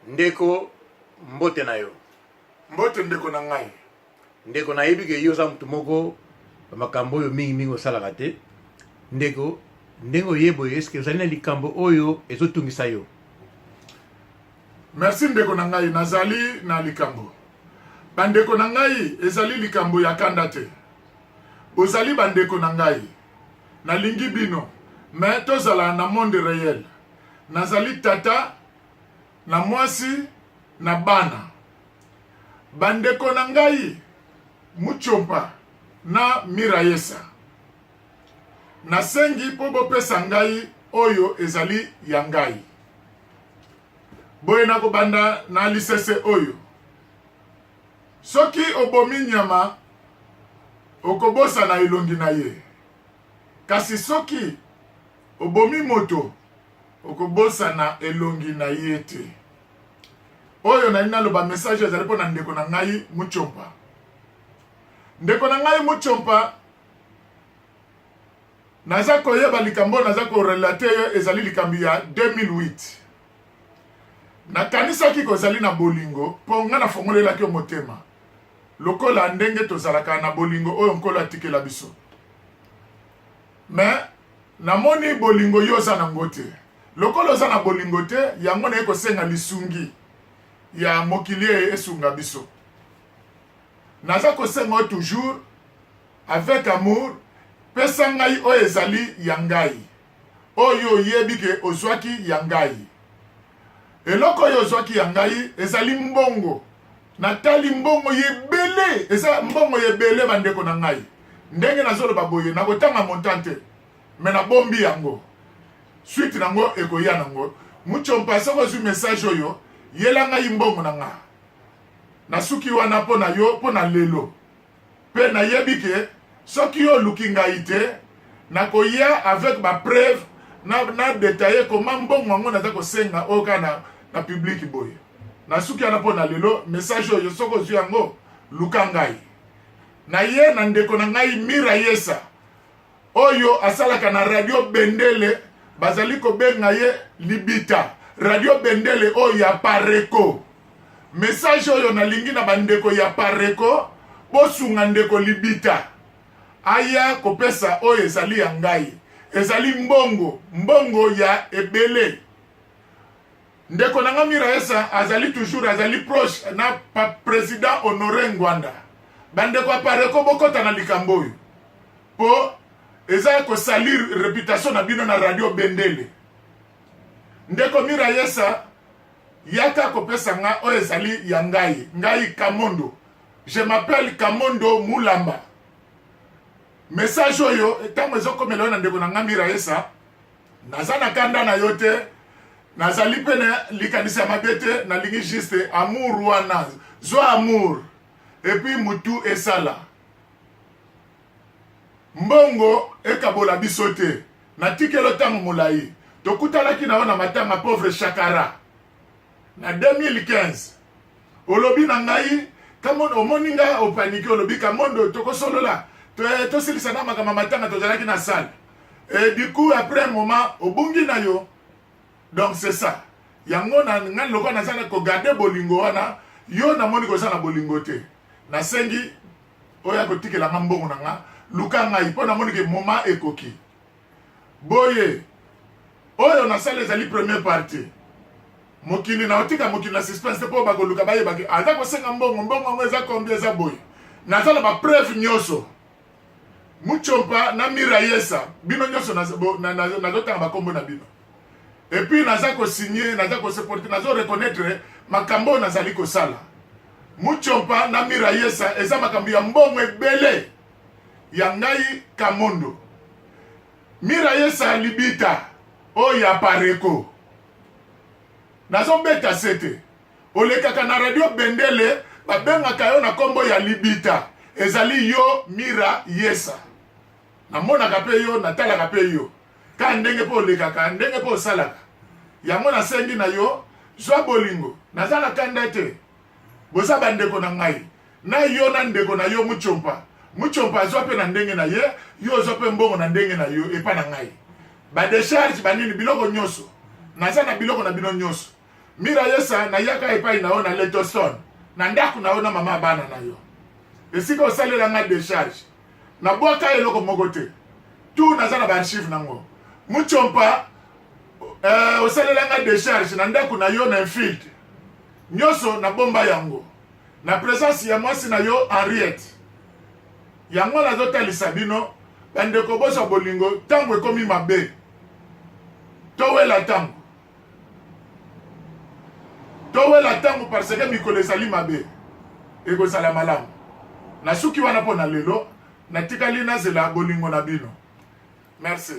Ndeko mbote na yo. Mbote ndeko na ngai. Ndeko na yebi ke yo sa mutu moko makambo yo mingi osala te. Ndeko ndengo yebo eske ozali na likambo oyo ezotungisa yo. Merci ndeko na ngai, nazali na likambo. Bandeko na ngai ezali likambo ya kanda te. Ozali bandeko na ngai. Nalingi bino, mais tozala na monde réel. Nazali tata na mwasi na bana. Bandeko na ngai Muchompa na Mirayesa. Nasengi po bopesa ngai oyo ezali ya ngai. Boye na kobanda na lisese oyo. Soki obomi nyama okobosa na elongi na ye. Kasi soki obomi moto okobosa na elongi na ye te. Oyo na naloba message ezali po na ndeko na ngai Muchompa. Ndeko na ngai Muchompa naza koyeba likambo naza korelate yo ezali likambi ya 2008. Nakanisaki kozali na bolingo po nga na fongolelaki yo motema. Lokola ndenge tozalaka na bolingo oyo nkolo atikela biso. Mais namoni bolingo yo za na ngote. Lokola za na bolingo te yango na ekosenga lisungi ya mokilie esunga biso. Naza kosenga toujours avec amour pesa ngai oyo ezali ya ngai. Oyo yebi ke ozwaki ya ngai. Eloko oyo ozwaki ya ngai ezali mbongo. Natali mbongo yebele. Eza mbongo yebele bandeko na ngai. Ndenge nazoloba boye nakotanga montante. Me na bombi yango. Suite nango ekoya nango. Muchompa soko zu message oyo yela ngai mbongo na nga. Nasuki wana po na yo po na lelo. Pe na yebike soki yo luki ngai te nakoya avec ba preuve na détailler comment mbongo yango naza kosenga oka na public boye. Nasuki wana po na lelo message oyo soko zu yango luka ngai. Na ye na ndeko na ngai Mirayesa oyo asalaka na radio Bendele bazali kobenga ye Libita. Radio Bendele oyo ya Pareko. Message oyo nalingi na bandeko ya Pareko bosunga ndeko Libita. Aya kopesa oyo ezali ya ngai. Ezali mbongo ya ebele. Ndeko na nga Mirayesa azali toujours azali proche na président Honoré Ngwanda. Bandeko ya Pareko bokota na likambo oyo. Po eza ko salir réputation na bino na radio Bendele. Ndeko Mirayesa yaka kopesa nga oyo ezali ya ngai. Ngai Kamondo. Je m'appelle Kamondo Mulamba. Message oyo etango ezokomela na ndeko na nga Mirayesa. Naza na kanda na yote. Nazali pene likanisa mabete na lingi juste amour wana. Zo amour. Et puis mutu esala. Mbongo ekabola bisote. Na tikelo tango mulai. Tokutalaki na wana matanga pauvre Chakara. Na 2015. Olobi na ngai. Kamondo omoninga opaniki olobi Kamondo tokosolola. To silisa na makama matanga tozalaki na salle. Et du coup après un moment obungi na yo. Donc c'est ça. Yango na ngan loko na sana ko garder bolingo wana yo na moni ko sana bolingo te. Na sengi oya ko tikela ngambongo na nga luka ngai po na moni ke moment ekoki. Boye oyo na salle ezali première partie. Mokili na otika mokili na suspense po ba ko luka baye ba ke ata ko senga mbongo eza combien eza boye. Na sala ba preuve nyoso. Muchompa na Mirayesa bino nyoso na zotanga bakombo na bino. Et puis naza ko signer naza ko supporter nazo reconnaître makambo nazali ko sala. Muchompa na Mirayesa eza makambo ya mbongo ebele ya ngai Kamondo. Mirayesa Libita o ya Pareko. Nazo beta sete. Olekaka na radio Bendele babengaka yo na kombo ya Libita. Ezali yo Mirayesa. Namonaka pe yo natalaka pe yo. Ka ndenge po lekaka ndenge po salaka. Yango na sengi na yo zwa bolingo. Nazala kanda te. Bosa bandeko na ngai. Na yo na ndeko na yo Muchompa. Muchompa zwa pe na ndenge na ye. Yo zwa pe mbongo na ndenge na yo epa na ngai. Ba décharge banini biloko nyoso. Nazana biloko na bino nyoso. mira yesa na yaka epai na yo na Letoston na ndako na yo na mama bana na yo esika osalela nga décharge na bwaka eloko moko te tu naza na baarchive nango muchompa osalela nga décharge na ndako na yo na infield nyonso na bomba yango na présence ya mwasi na yo Henriette yango nazotalisa bino bandeko bosa bolingo tango ekomi mabe towela tango parce que mikolo ezali mabe ekozala malamu nasuki wana mpo na lelo natikali nazela bolingo na bino merci.